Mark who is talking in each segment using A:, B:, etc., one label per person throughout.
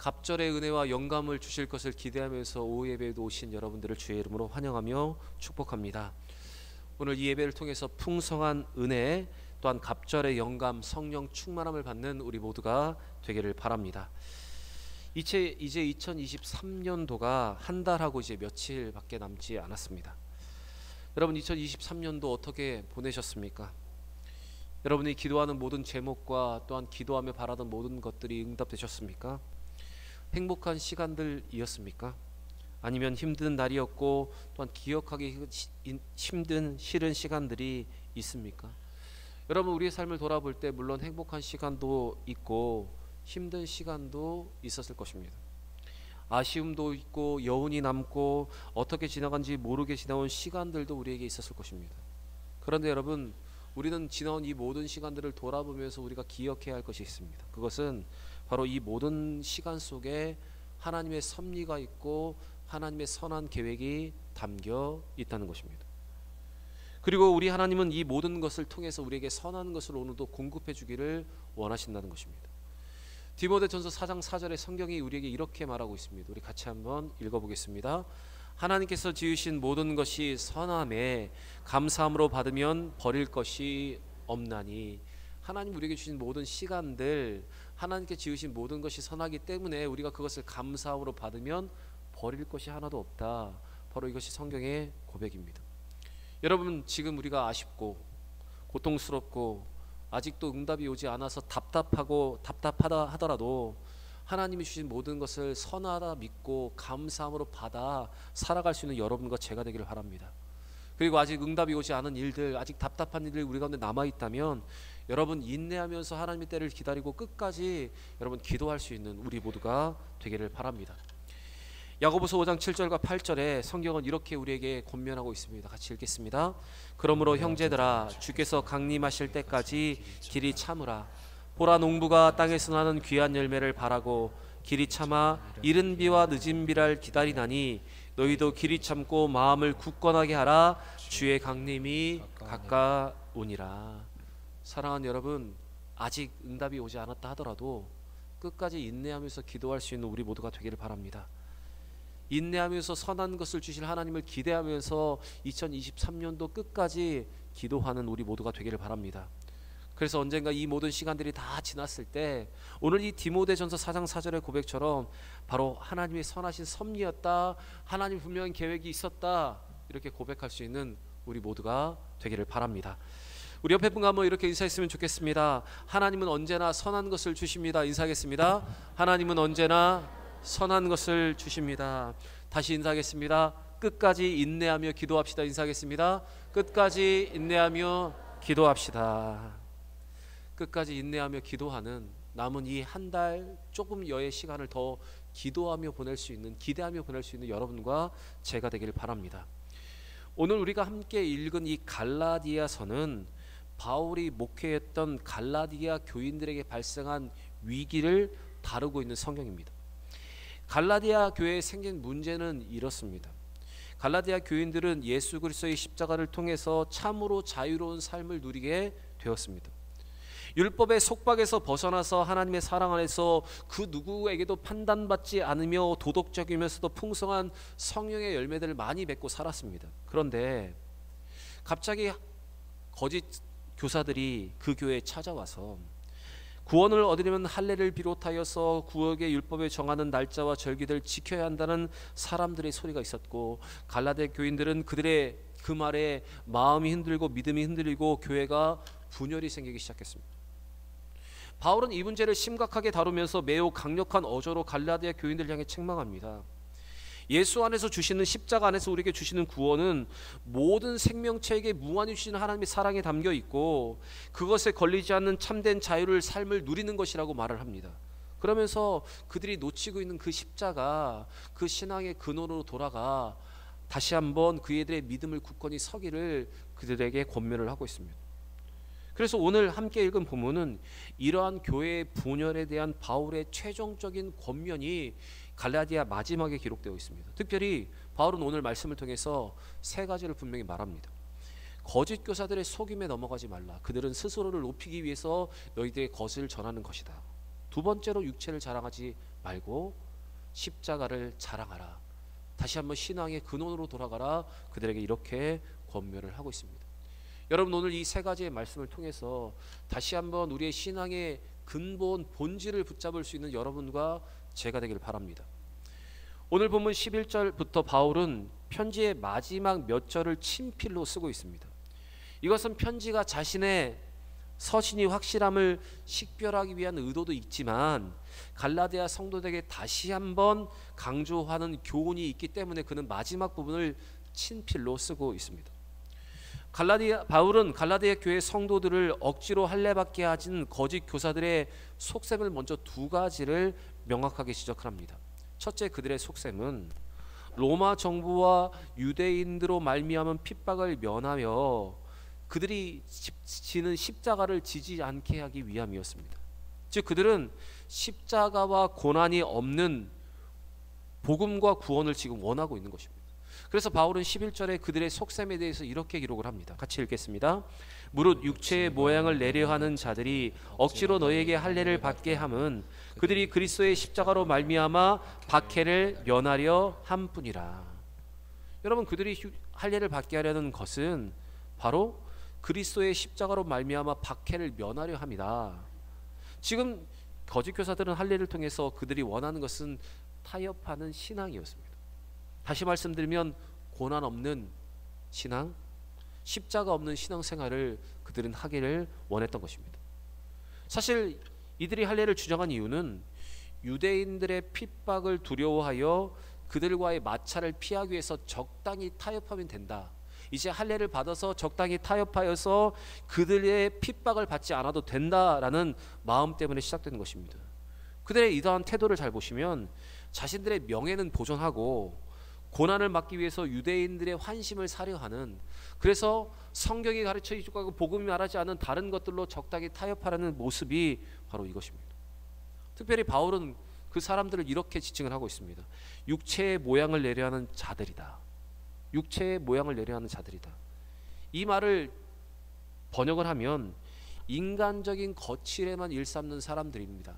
A: 갑절의 은혜와 영감을 주실 것을 기대하면서 오후 예배에도 오신 여러분들을 주의 이름으로 환영하며 축복합니다. 오늘 이 예배를 통해서 풍성한 은혜 또한 갑절의 영감 성령 충만함을 받는 우리 모두가 되기를 바랍니다. 이제 2023년도가 한 달하고 이제 며칠밖에 남지 않았습니다. 여러분 2023년도 어떻게 보내셨습니까? 여러분이 기도하는 모든 제목과 또한 기도하며 바라던 모든 것들이 응답되셨습니까? 행복한 시간들이었습니까? 아니면 힘든 날이었고 또한 기억하기 힘든 싫은 시간들이 있습니까? 여러분 우리의 삶을 돌아볼 때 물론 행복한 시간도 있고 힘든 시간도 있었을 것입니다. 아쉬움도 있고 여운이 남고 어떻게 지나간지 모르게 지나온 시간들도 우리에게 있었을 것입니다. 그런데 여러분 우리는 지나온 이 모든 시간들을 돌아보면서 우리가 기억해야 할 것이 있습니다. 그것은 바로 이 모든 시간 속에 하나님의 섭리가 있고 하나님의 선한 계획이 담겨 있다는 것입니다. 그리고 우리 하나님은 이 모든 것을 통해서 우리에게 선한 것을 오늘도 공급해 주기를 원하신다는 것입니다. 디모데전서 4장 4절에 성경이 우리에게 이렇게 말하고 있습니다. 우리 같이 한번 읽어보겠습니다. 하나님께서 지으신 모든 것이 선함에 감사함으로 받으면 버릴 것이 없나니. 하나님 우리에게 주신 모든 시간들, 하나님께 지으신 모든 것이 선하기 때문에 우리가 그것을 감사함으로 받으면 버릴 것이 하나도 없다. 바로 이것이 성경의 고백입니다. 여러분 지금 우리가 아쉽고 고통스럽고 아직도 응답이 오지 않아서 답답하다 하더라도 하나님이 주신 모든 것을 선하다 믿고 감사함으로 받아 살아갈 수 있는 여러분과 제가 되기를 바랍니다. 그리고 아직 응답이 오지 않은 일들, 아직 답답한 일들 우리 가운데 남아있다면 여러분 인내하면서 하나님의 때를 기다리고 끝까지 여러분 기도할 수 있는 우리 모두가 되기를 바랍니다. 야고보서 5장 7절과 8절에 성경은 이렇게 우리에게 권면하고 있습니다. 같이 읽겠습니다. 그러므로 형제들아 주께서 강림하실 때까지 길이 참으라. 보라 농부가 땅에서 나는 귀한 열매를 바라고 길이 참아 이른 비와 늦은 비를 기다리나니 너희도 길이 참고 마음을 굳건하게 하라. 주의 강림이 가까우니라. 사랑하는 여러분 아직 응답이 오지 않았다 하더라도 끝까지 인내하면서 기도할 수 있는 우리 모두가 되기를 바랍니다. 인내하면서 선한 것을 주실 하나님을 기대하면서 2023년도 끝까지 기도하는 우리 모두가 되기를 바랍니다. 그래서 언젠가 이 모든 시간들이 다 지났을 때 오늘 이 디모데전서 4장 4절의 고백처럼 바로 하나님의 선하신 섭리였다, 하나님 분명한 계획이 있었다, 이렇게 고백할 수 있는 우리 모두가 되기를 바랍니다. 우리 옆에 분과 한번 이렇게 인사했으면 좋겠습니다. 하나님은 언제나 선한 것을 주십니다. 인사하겠습니다. 하나님은 언제나 선한 것을 주십니다. 다시 인사하겠습니다. 끝까지 인내하며 기도합시다. 인사하겠습니다. 끝까지 인내하며 기도합시다. 끝까지 인내하며 기도하는 남은 이 한 달 조금 여의 시간을 더 기도하며 보낼 수 있는, 기대하며 보낼 수 있는 여러분과 제가 되기를 바랍니다. 오늘 우리가 함께 읽은 이 갈라디아서는 바울이 목회했던 갈라디아 교인들에게 발생한 위기를 다루고 있는 성경입니다. 갈라디아 교회에 생긴 문제는 이렇습니다. 갈라디아 교인들은 예수 그리스도의 십자가를 통해서 참으로 자유로운 삶을 누리게 되었습니다. 율법의 속박에서 벗어나서 하나님의 사랑 안에서 그 누구에게도 판단받지 않으며 도덕적이면서도 풍성한 성령의 열매들을 많이 맺고 살았습니다. 그런데 갑자기 거짓 교사들이 그 교회에 찾아와서 구원을 얻으려면 할례를 비롯하여서 구역의 율법에 정하는 날짜와 절기를 지켜야 한다는 사람들의 소리가 있었고, 갈라디아 교인들은 그들의 그 말에 마음이 흔들고 믿음이 흔들리고 교회가 분열이 생기기 시작했습니다. 바울은 이 문제를 심각하게 다루면서 매우 강력한 어조로 갈라디아 교인들을 향해 책망합니다. 예수 안에서 주시는 십자가 안에서 우리에게 주시는 구원은 모든 생명체에게 무한히 주시는 하나님의 사랑이 담겨 있고 그것에 걸리지 않는 참된 자유를 삶을 누리는 것이라고 말을 합니다. 그러면서 그들이 놓치고 있는 그 십자가, 그 신앙의 근원으로 돌아가 다시 한번 그들의 믿음을 굳건히 서기를 그들에게 권면을 하고 있습니다. 그래서 오늘 함께 읽은 본문은 이러한 교회의 분열에 대한 바울의 최종적인 권면이 갈라디아 마지막에 기록되어 있습니다. 특별히 바울은 오늘 말씀을 통해서 세 가지를 분명히 말합니다. 거짓 교사들의 속임에 넘어가지 말라. 그들은 스스로를 높이기 위해서 너희들의 것을 전하는 것이다. 두 번째로 육체를 자랑하지 말고 십자가를 자랑하라. 다시 한번 신앙의 근원으로 돌아가라. 그들에게 이렇게 권면을 하고 있습니다. 여러분, 오늘 이 세 가지의 말씀을 통해서 다시 한번 우리의 신앙의 근본 본질을 붙잡을 수 있는 여러분과 제가 되길 바랍니다. 오늘 본문 11절부터 바울은 편지의 마지막 몇 절을 친필로 쓰고 있습니다. 이것은 편지가 자신의 서신이 확실함을 식별하기 위한 의도도 있지만 갈라디아 성도들에게 다시 한번 강조하는 교훈이 있기 때문에 그는 마지막 부분을 친필로 쓰고 있습니다. 바울은 갈라디아 교회 성도들을 억지로 할례받게 하진 거짓 교사들의 속셈을 먼저 두 가지를 명확하게 지적합니다. 첫째, 그들의 속셈은 로마 정부와 유대인들로 말미암은 핍박을 면하며 그들이 지는 십자가를 지지 않게 하기 위함이었습니다. 즉 그들은 십자가와 고난이 없는 복음과 구원을 지금 원하고 있는 것입니다. 그래서 바울은 11절에 그들의 속셈에 대해서 이렇게 기록을 합니다. 같이 읽겠습니다. 무릇 육체의 모양을 내려 하는 자들이 억지로 너희에게 할례를 받게 함은 그들이 그리스도의 십자가로 말미암아 박해를 면하려 함뿐이라. 여러분, 그들이 할례를 받게 하려는 것은 바로 그리스도의 십자가로 말미암아 박해를 면하려 합니다. 지금 거짓 교사들은 할례를 통해서 그들이 원하는 것은 타협하는 신앙이었습니다. 다시 말씀드리면 고난 없는 신앙, 십자가 없는 신앙생활을 그들은 하기를 원했던 것입니다. 사실 이들이 할례를 주장한 이유는 유대인들의 핍박을 두려워하여 그들과의 마찰을 피하기 위해서 적당히 타협하면 된다. 이제 할례를 받아서 적당히 타협하여서 그들의 핍박을 받지 않아도 된다라는 마음 때문에 시작되는 것입니다. 그들의 이러한 태도를 잘 보시면 자신들의 명예는 보존하고 고난을 막기 위해서 유대인들의 환심을 사려 하는, 그래서 성경이 가르쳐주고 하고 복음이 말하지 않은 다른 것들로 적당히 타협하려는 모습이 바로 이것입니다. 특별히 바울은 그 사람들을 이렇게 지칭을 하고 있습니다. 육체의 모양을 내려 하는 자들이다. 육체의 모양을 내려 하는 자들이다. 이 말을 번역을 하면 인간적인 거칠에만 일삼는 사람들입니다.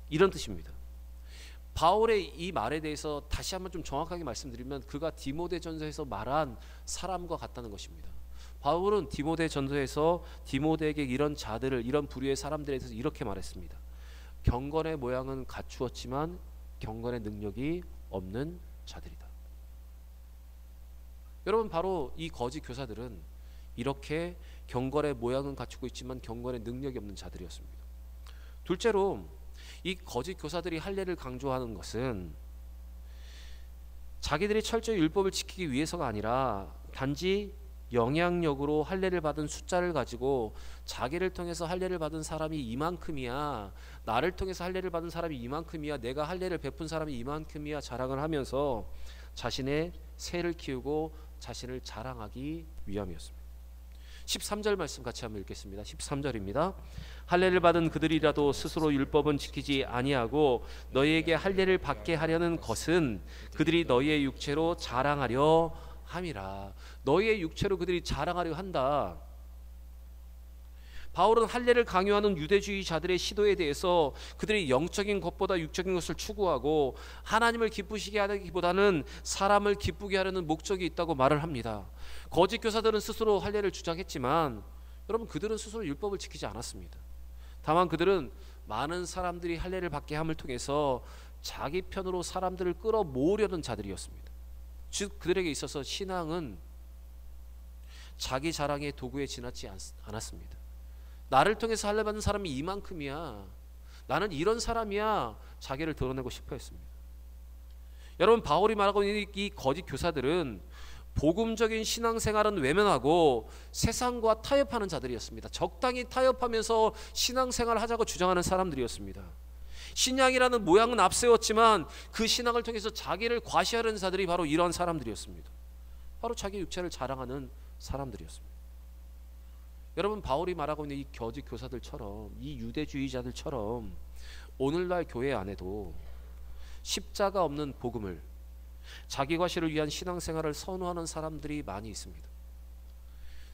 A: 이런 뜻입니다. 바울의 이 말에 대해서 다시 한번 좀 정확하게 말씀드리면 그가 디모데전서에서 말한 사람과 같다는 것입니다. 바울은 디모데전서에서 디모데에게 이런 자들을, 이런 부류의 사람들에 대해서 이렇게 말했습니다. 경건의 모양은 갖추었지만 경건의 능력이 없는 자들이다. 여러분, 바로 이 거짓 교사들은 이렇게 경건의 모양은 갖추고 있지만 경건의 능력이 없는 자들이었습니다. 둘째로, 이 거짓 교사들이 할례를 강조하는 것은 자기들이 철저히 율법을 지키기 위해서가 아니라 단지 영향력으로 할례를 받은 숫자를 가지고 자기를 통해서 할례를 받은 사람이 이만큼이야, 나를 통해서 할례를 받은 사람이 이만큼이야, 내가 할례를 베푼 사람이 이만큼이야 자랑을 하면서 자신의 세를 키우고 자신을 자랑하기 위함이었습니다. 13절 말씀 같이 한번 읽겠습니다. 13절입니다. 할례를 받은 그들이라도 스스로 율법은 지키지 아니하고 너희에게 할례를 받게 하려는 것은 그들이 너희의 육체로 자랑하려 함이라. 너희의 육체로 그들이 자랑하려 한다. 바울은 할례를 강요하는 유대주의자들의 시도에 대해서 그들이 영적인 것보다 육적인 것을 추구하고 하나님을 기쁘시게 하기보다는 사람을 기쁘게 하려는 목적이 있다고 말을 합니다. 거짓 교사들은 스스로 할례를 주장했지만 여러분, 그들은 스스로 율법을 지키지 않았습니다. 다만 그들은 많은 사람들이 할례를 받게 함을 통해서 자기 편으로 사람들을 끌어모으려는 자들이었습니다. 즉 그들에게 있어서 신앙은 자기 자랑의 도구에 지나지 않았습니다. 나를 통해서 할례 받는 사람이 이만큼이야, 나는 이런 사람이야, 자기를 드러내고 싶어 했습니다. 여러분, 바울이 말하고 있는 이 거짓 교사들은 복음적인 신앙생활은 외면하고 세상과 타협하는 자들이었습니다. 적당히 타협하면서 신앙생활을 하자고 주장하는 사람들이었습니다. 신앙이라는 모양은 앞세웠지만 그 신앙을 통해서 자기를 과시하려는 자들이 바로 이런 사람들이었습니다. 바로 자기 육체를 자랑하는 사람들이었습니다. 여러분, 바울이 말하고 있는 이 거짓 교사들처럼, 이 유대주의자들처럼 오늘날 교회 안에도 십자가 없는 복음을, 자기 과시를 위한 신앙생활을 선호하는 사람들이 많이 있습니다.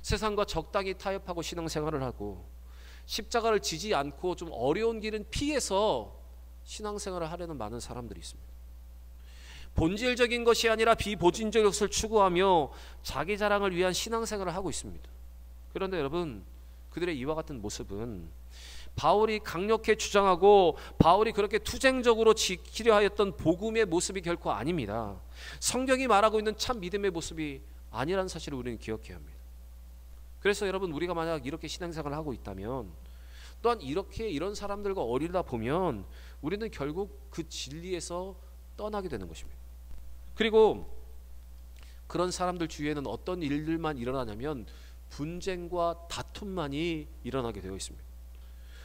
A: 세상과 적당히 타협하고 신앙생활을 하고 십자가를 지지 않고 좀 어려운 길은 피해서 신앙생활을 하려는 많은 사람들이 있습니다. 본질적인 것이 아니라 비본질적인 것을 추구하며 자기 자랑을 위한 신앙생활을 하고 있습니다. 그런데 여러분, 그들의 이와 같은 모습은 바울이 강력히 주장하고 바울이 그렇게 투쟁적으로 지키려 하였던 복음의 모습이 결코 아닙니다. 성경이 말하고 있는 참 믿음의 모습이 아니라는 사실을 우리는 기억해야 합니다. 그래서 여러분, 우리가 만약 이렇게 신앙생활을 하고 있다면, 또한 이런 사람들과 어울리다 보면 우리는 결국 그 진리에서 떠나게 되는 것입니다. 그리고 그런 사람들 주위에는 어떤 일들만 일어나냐면 분쟁과 다툼만이 일어나게 되어 있습니다.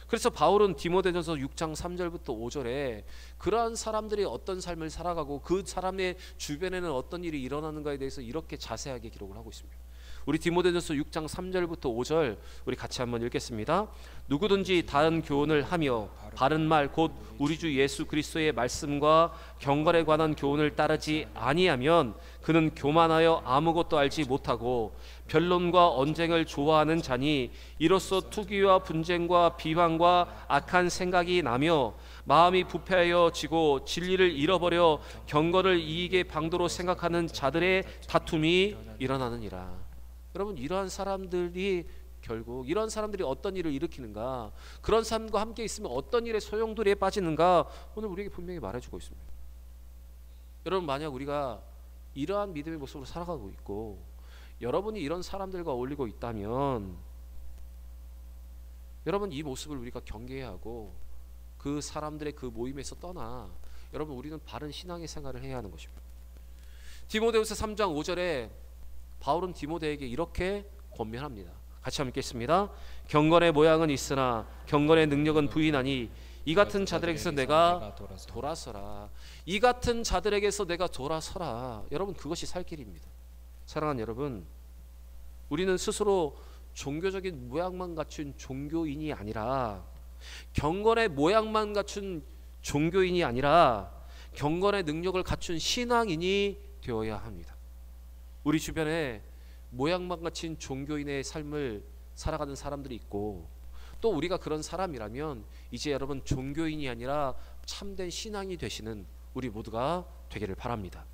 A: 그래서 바울은 디모데전서 6장 3절부터 5절에 그러한 사람들이 어떤 삶을 살아가고 그 사람의 주변에는 어떤 일이 일어나는가에 대해서 이렇게 자세하게 기록을 하고 있습니다. 우리 디모데전서 6장 3절부터 5절 우리 같이 한번 읽겠습니다. 누구든지 다른 교훈을 하며 바른 말 곧 우리 주 예수 그리스도의 말씀과 경건에 관한 교훈을 따르지 아니하면 그는 교만하여 아무것도 알지 못하고 변론과 언쟁을 좋아하는 자니 이로써 투기와 분쟁과 비방과 악한 생각이 나며 마음이 부패하여 지고 진리를 잃어버려 경건을 이익의 방도로 생각하는 자들의 다툼이 일어나느니라. 여러분, 이러한 사람들이 결국 이런 사람들이 어떤 일을 일으키는가, 그런 사람과 함께 있으면 어떤 일의 소용돌이에 빠지는가 오늘 우리에게 분명히 말해주고 있습니다. 여러분, 만약 우리가 이러한 믿음의 모습으로 살아가고 있고 여러분이 이런 사람들과 어울리고 있다면 여러분, 이 모습을 우리가 경계해야 하고 그 사람들의 그 모임에서 떠나 여러분, 우리는 바른 신앙의 생활을 해야 하는 것입니다. 디모데후서 3장 5절에 바울은 디모데에게 이렇게 권면합니다. 같이 한번 읽겠습니다. 경건의 모양은 있으나 경건의 능력은 부인하니 이 같은 자들에게서 내가 돌아서라. 이 같은 자들에게서 내가 돌아서라. 여러분, 그것이 살 길입니다. 사랑하는 여러분, 우리는 스스로 종교적인 모양만 갖춘 종교인이 아니라 경건의 모양만 갖춘 종교인이 아니라 경건의 능력을 갖춘 신앙인이 되어야 합니다. 우리 주변에 모양만 갖춘 종교인의 삶을 살아가는 사람들이 있고 또 우리가 그런 사람이라면 이제 여러분 종교인이 아니라 참된 신앙이 되시는 우리 모두가 되기를 바랍니다.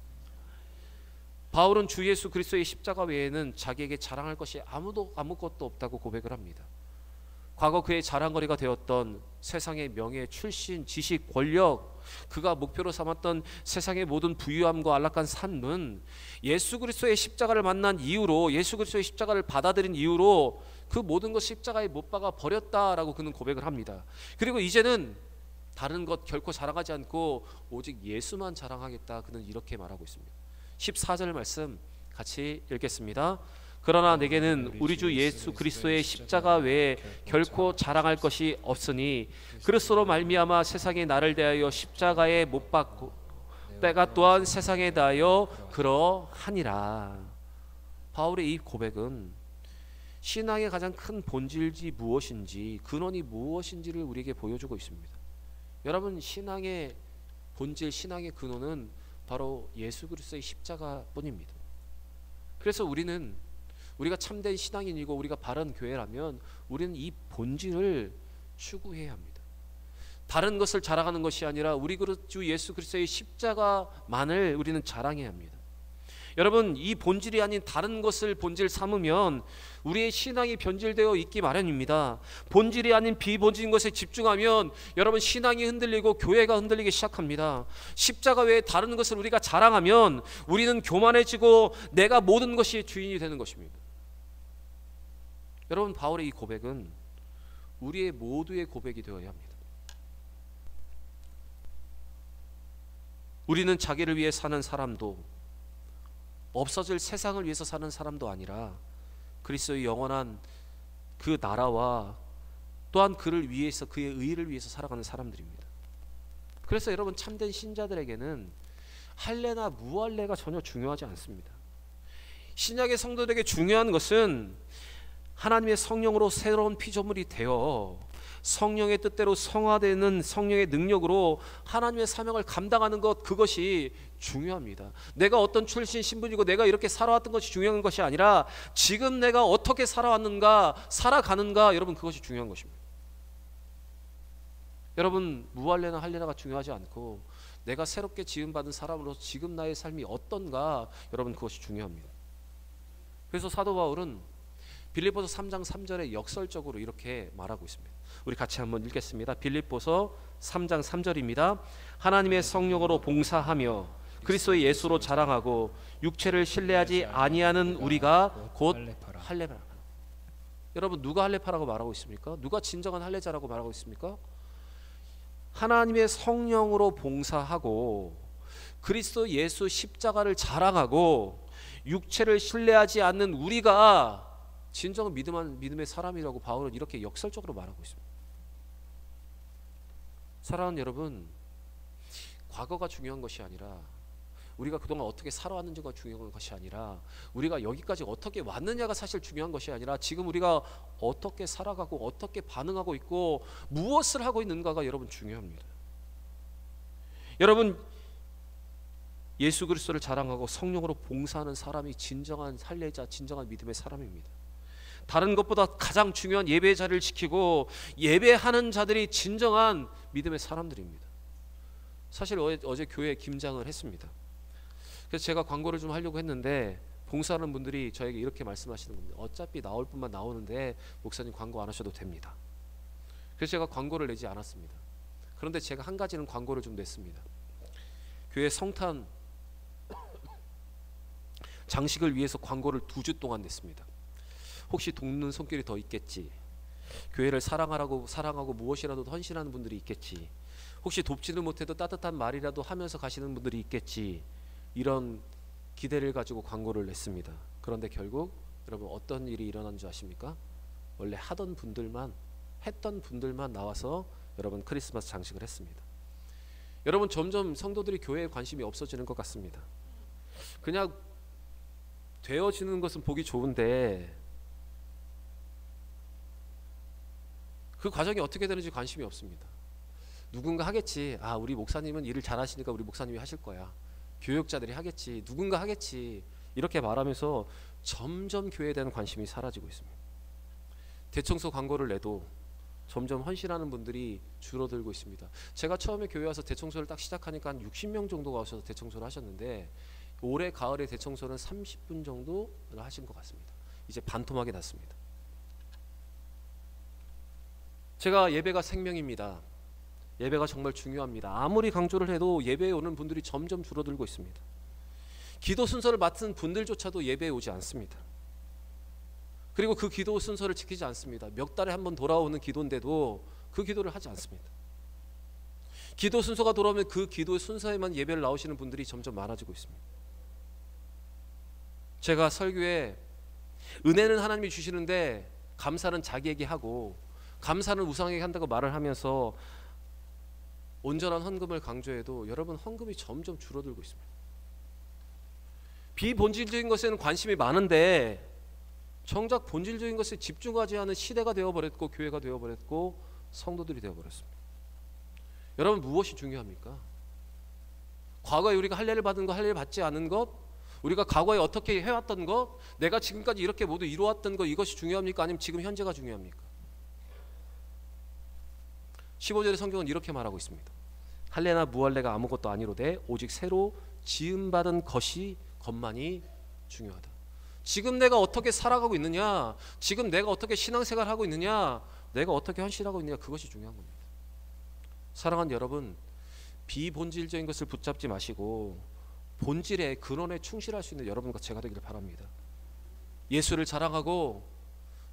A: 바울은 주 예수 그리스도의 십자가 외에는 자기에게 자랑할 것이 아무것도 없다고 고백을 합니다. 과거 그의 자랑거리가 되었던 세상의 명예, 출신, 지식, 권력, 그가 목표로 삼았던 세상의 모든 부유함과 안락한 삶은 예수 그리스도의 십자가를 만난 이후로, 예수 그리스도의 십자가를 받아들인 이후로 그 모든 것 십자가에 못 박아 버렸다라고 그는 고백을 합니다. 그리고 이제는 다른 것 결코 자랑하지 않고 오직 예수만 자랑하겠다, 그는 이렇게 말하고 있습니다. 14절 말씀 같이 읽겠습니다. 그러나 내게는 우리 주 예수 그리스도의 십자가 외에 결코 자랑할 것이 없으니 그리스도로 말미암아 세상이 나를 대하여 십자가에 못 박고 때가 또한 세상에 대하여 그러하니라. 바울의 이 고백은 신앙의 가장 큰 본질이 무엇인지, 근원이 무엇인지를 우리에게 보여주고 있습니다. 여러분, 신앙의 본질, 신앙의 근원은 바로 예수 그리스도의 십자가뿐입니다. 그래서 우리가 참된 신앙인이고 우리가 바른 교회라면 우리는 이 본질을 추구해야 합니다. 다른 것을 자랑하는 것이 아니라 우리 주 예수 그리스도의 십자가만을 우리는 자랑해야 합니다. 여러분, 이 본질이 아닌 다른 것을 본질 삼으면 우리의 신앙이 변질되어 있기 마련입니다. 본질이 아닌 비본질인 것에 집중하면 여러분 신앙이 흔들리고 교회가 흔들리기 시작합니다. 십자가 외에 다른 것을 우리가 자랑하면 우리는 교만해지고 내가 모든 것이 주인이 되는 것입니다. 여러분, 바울의 이 고백은 우리의 모두의 고백이 되어야 합니다. 우리는 자기를 위해 사는 사람도 없어질 세상을 위해서 사는 사람도 아니라 그리스도의 영원한 그 나라와 또한 그를 위해서, 그의 의를 위해서 살아가는 사람들입니다. 그래서 여러분, 참된 신자들에게는 할례나 무할례가 전혀 중요하지 않습니다. 신약의 성도들에게 중요한 것은 하나님의 성령으로 새로운 피조물이 되어 성령의 뜻대로 성화되는 성령의 능력으로 하나님의 사명을 감당하는 것, 그것이 중요합니다. 내가 어떤 출신 신분이고 내가 이렇게 살아왔던 것이 중요한 것이 아니라 지금 내가 어떻게 살아왔는가, 살아가는가, 여러분 그것이 중요한 것입니다. 여러분 무할례나 할례나가 중요하지 않고 내가 새롭게 지음받은 사람으로서 지금 나의 삶이 어떤가, 여러분 그것이 중요합니다. 그래서 사도 바울은 빌립보서 3장 3절에 역설적으로 이렇게 말하고 있습니다. 우리 같이 한번 읽겠습니다. 빌립보서 3장 3절입니다. 하나님의 성령으로 봉사하며 그리스도의 예수로 자랑하고 육체를 신뢰하지 아니하는 우리가 곧 할례파라. 여러분 누가 할례파라고 말하고 있습니까? 누가 진정한 할례자라고 말하고 있습니까? 하나님의 성령으로 봉사하고 그리스도 예수 십자가를 자랑하고 육체를 신뢰하지 않는 우리가 진정한 믿음의 사람이라고 바울은 이렇게 역설적으로 말하고 있습니다. 사랑하는 여러분, 과거가 중요한 것이 아니라 우리가 그동안 어떻게 살아왔는지가 중요한 것이 아니라 우리가 여기까지 어떻게 왔느냐가 사실 중요한 것이 아니라 지금 우리가 어떻게 살아가고 어떻게 반응하고 있고 무엇을 하고 있는가가 여러분 중요합니다. 여러분 예수 그리스도를 자랑하고 성령으로 봉사하는 사람이 진정한 할례자, 진정한 믿음의 사람입니다. 다른 것보다 가장 중요한 예배의 자리를 지키고 예배하는 자들이 진정한 믿음의 사람들입니다. 사실 어제 교회에 김장을 했습니다. 그래서 제가 광고를 좀 하려고 했는데 봉사하는 분들이 저에게 이렇게 말씀하시는 겁니다. 어차피 나올 분만 나오는데 목사님 광고 안 하셔도 됩니다. 그래서 제가 광고를 내지 않았습니다. 그런데 제가 한 가지는 광고를 좀 냈습니다. 교회 성탄 장식을 위해서 광고를 2주 동안 냈습니다. 혹시 돕는 손길이 더 있겠지, 교회를 사랑하고 무엇이라도 헌신하는 분들이 있겠지, 혹시 돕지는 못해도 따뜻한 말이라도 하면서 가시는 분들이 있겠지, 이런 기대를 가지고 광고를 냈습니다. 그런데 결국 여러분 어떤 일이 일어난 줄 아십니까? 원래 했던 분들만 나와서 여러분 크리스마스 장식을 했습니다. 여러분 점점 성도들이 교회에 관심이 없어지는 것 같습니다. 그냥 되어지는 것은 보기 좋은데 그 과정이 어떻게 되는지 관심이 없습니다. 누군가 하겠지. 우리 목사님은 일을 잘하시니까 우리 목사님이 하실 거야. 교역자들이 하겠지. 누군가 하겠지. 이렇게 말하면서 점점 교회에 대한 관심이 사라지고 있습니다. 대청소 광고를 내도 점점 헌신하는 분들이 줄어들고 있습니다. 제가 처음에 교회 와서 대청소를 딱 시작하니까 한 60명 정도가 오셔서 대청소를 하셨는데 올해 가을에 대청소는 30분 정도 하신 것 같습니다. 이제 반토막이 났습니다. 제가 예배가 생명입니다. 예배가 정말 중요합니다. 아무리 강조를 해도 예배에 오는 분들이 점점 줄어들고 있습니다. 기도 순서를 맡은 분들조차도 예배에 오지 않습니다. 그리고 그 기도 순서를 지키지 않습니다. 몇 달에 한 번 돌아오는 기도인데도 그 기도를 하지 않습니다. 기도 순서가 돌아오면 그 기도 순서에만 예배를 나오시는 분들이 점점 많아지고 있습니다. 제가 설교에 은혜는 하나님이 주시는데 감사는 자기에게 하고 감사는 우상에게 한다고 말을 하면서 온전한 헌금을 강조해도 여러분 헌금이 점점 줄어들고 있습니다. 비본질적인 것에는 관심이 많은데 정작 본질적인 것에 집중하지 않은 시대가 되어버렸고 교회가 되어버렸고 성도들이 되어버렸습니다. 여러분 무엇이 중요합니까? 과거에 우리가 할례를 받은 것, 할례를 받지 않은 것, 우리가 과거에 어떻게 해왔던 것, 내가 지금까지 이렇게 모두 이루었던 것, 이것이 중요합니까? 아니면 지금 현재가 중요합니까? 15절의 성경은 이렇게 말하고 있습니다. 할례나 무할례가 아무것도 아니로되 오직 새로 지음받은 것만이 중요하다. 지금 내가 어떻게 살아가고 있느냐, 지금 내가 어떻게 신앙생활을 하고 있느냐, 내가 어떻게 헌신하고 있느냐, 그것이 중요한 겁니다. 사랑하는 여러분, 비본질적인 것을 붙잡지 마시고 본질의 근원에 충실할 수 있는 여러분과 제가 되기를 바랍니다. 예수를 자랑하고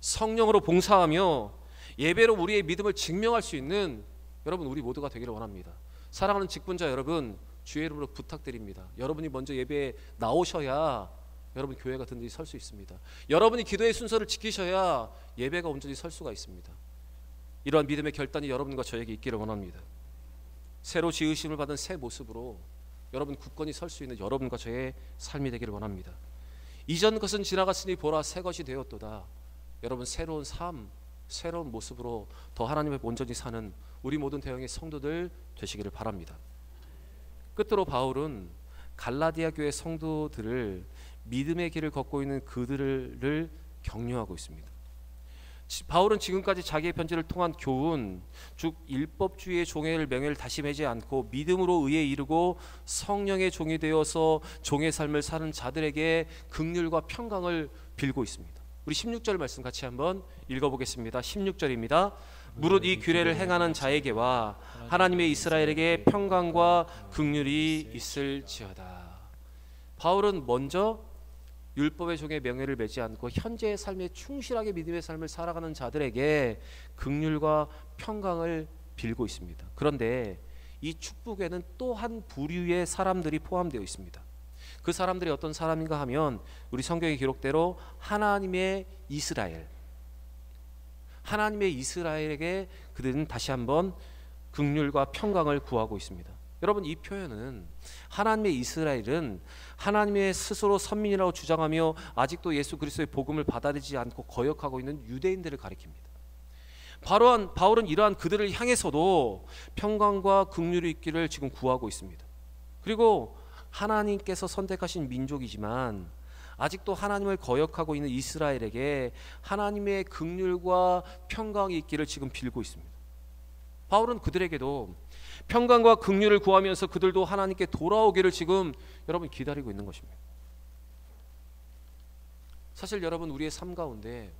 A: 성령으로 봉사하며 예배로 우리의 믿음을 증명할 수 있는 여러분 우리 모두가 되기를 원합니다. 사랑하는 직분자 여러분, 주의 이름으로 부탁드립니다. 여러분이 먼저 예배에 나오셔야 여러분 교회가 든든히 설 수 있습니다. 여러분이 기도의 순서를 지키셔야 예배가 온전히 설 수가 있습니다. 이러한 믿음의 결단이 여러분과 저에게 있기를 원합니다. 새로 지으심을 받은 새 모습으로 여러분 굳건히 설 수 있는 여러분과 저의 삶이 되기를 원합니다. 이전 것은 지나갔으니 보라 새 것이 되었도다. 여러분 새로운 삶, 새로운 모습으로 더 하나님의 온전히 사는 우리 모든 대형의 성도들 되시기를 바랍니다. 끝으로 바울은 갈라디아 교회 성도들을 믿음의 길을 걷고 있는 그들을 격려하고 있습니다. 바울은 지금까지 자기의 편지를 통한 교훈, 즉 율법주의의 종의 명예를 다시 매지 않고 믿음으로 의에 이르고 성령의 종이 되어서 종의 삶을 사는 자들에게 긍휼과 평강을 빌고 있습니다. 우리 16절 말씀 같이 한번 읽어보겠습니다. 16절입니다. 무릇 이 규례를 행하는 자에게와 하나님의 이스라엘에게 평강과 긍휼이 있을지어다. 바울은 먼저 율법의 종의 명예를 매지 않고 현재의 삶에 충실하게 믿음의 삶을 살아가는 자들에게 긍휼과 평강을 빌고 있습니다. 그런데 이 축복에는 또 한 부류의 사람들이 포함되어 있습니다. 그 사람들이 어떤 사람인가 하면 우리 성경의 기록대로 하나님의 이스라엘에게 그들은 다시 한번 긍휼과 평강을 구하고 있습니다. 여러분, 이 표현은 하나님의 이스라엘은 하나님의 스스로 선민이라고 주장하며 아직도 예수 그리스도의 복음을 받아들이지 않고 거역하고 있는 유대인들을 가리킵니다. 바울은 이러한 그들을 향해서도 평강과 긍휼이 있기를 지금 구하고 있습니다. 그리고 하나님께서 선택하신 민족이지만 아직도 하나님을 거역하고 있는 이스라엘에게 하나님의 긍휼과 평강이 있기를 지금 빌고 있습니다. 바울은 그들에게도 평강과 긍휼을 구하면서 그들도 하나님께 돌아오기를 지금 여러분 기다리고 있는 것입니다. 사실 여러분, 우리의 삶 가운데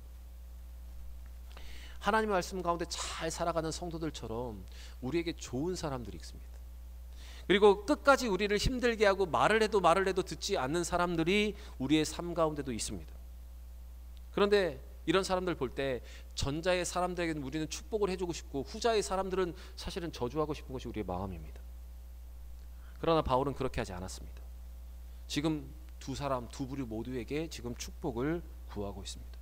A: 하나님의 말씀 가운데 잘 살아가는 성도들처럼 우리에게 좋은 사람들이 있습니다. 그리고 끝까지 우리를 힘들게 하고 말을 해도 듣지 않는 사람들이 우리의 삶 가운데도 있습니다. 그런데 이런 사람들 볼 때 전자의 사람들에게는 우리는 축복을 해주고 싶고 후자의 사람들은 사실은 저주하고 싶은 것이 우리의 마음입니다. 그러나 바울은 그렇게 하지 않았습니다. 지금 두 부류 모두에게 지금 축복을 구하고 있습니다.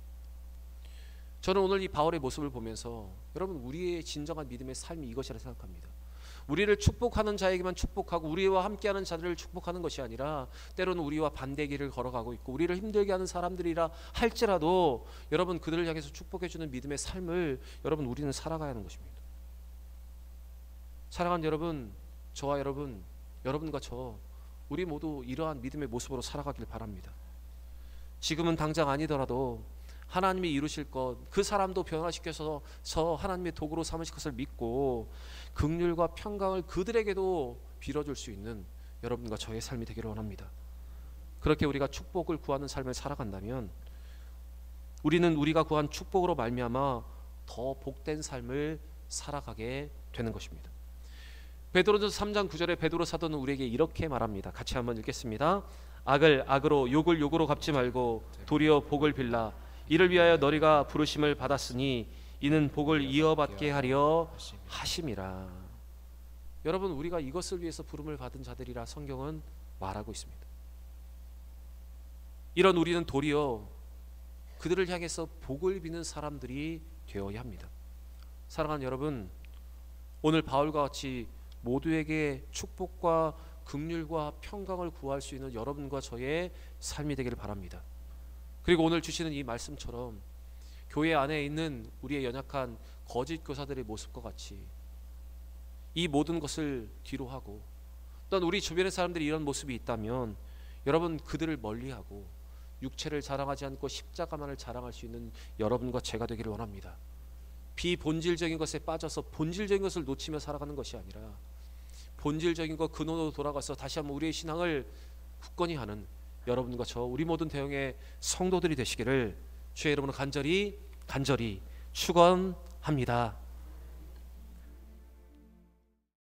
A: 저는 오늘 이 바울의 모습을 보면서 여러분, 우리의 진정한 믿음의 삶이 이것이라 생각합니다. 우리를 축복하는 자에게만 축복하고 우리와 함께하는 자들을 축복하는 것이 아니라 때로는 우리와 반대 길을 걸어가고 있고 우리를 힘들게 하는 사람들이라 할지라도 여러분, 그들을 향해서 축복해주는 믿음의 삶을 여러분, 우리는 살아가야 하는 것입니다. 사랑하는 여러분, 저와 여러분과 저, 우리 모두 이러한 믿음의 모습으로 살아가길 바랍니다. 지금은 당장 아니더라도 하나님이 이루실 것, 그 사람도 변화시켜서 하나님의 도구로 삼으실 것을 믿고 긍휼과 평강을 그들에게도 빌어줄 수 있는 여러분과 저의 삶이 되기를 원합니다. 그렇게 우리가 축복을 구하는 삶을 살아간다면 우리는 우리가 구한 축복으로 말미암아 더 복된 삶을 살아가게 되는 것입니다. 베드로전서 3장 9절에 베드로 사도는 우리에게 이렇게 말합니다. 같이 한번 읽겠습니다. 악을 악으로 욕을 욕으로 갚지 말고 도리어 복을 빌라. 이를 위하여 너희가 부르심을 받았으니 이는 복을 이어받게 하려 하심이라. 여러분, 우리가 이것을 위해서 부름을 받은 자들이라 성경은 말하고 있습니다. 이런 우리는 도리어 그들을 향해서 복을 비는 사람들이 되어야 합니다. 사랑하는 여러분, 오늘 바울과 같이 모두에게 축복과 긍휼과 평강을 구할 수 있는 여러분과 저의 삶이 되기를 바랍니다. 그리고 오늘 주시는 이 말씀처럼 교회 안에 있는 우리의 연약한 거짓 교사들의 모습과 같이 이 모든 것을 뒤로 하고, 또한 우리 주변의 사람들이 이런 모습이 있다면 여러분, 그들을 멀리하고 육체를 자랑하지 않고 십자가만을 자랑할 수 있는 여러분과 제가 되기를 원합니다. 비본질적인 것에 빠져서 본질적인 것을 놓치며 살아가는 것이 아니라 본질적인 것 근원으로 돌아가서 다시 한번 우리의 신앙을 굳건히 하는 여러분과 저, 우리 모든 대형의 성도들이 되시기를 주의 이름으로 간절히 축원합니다.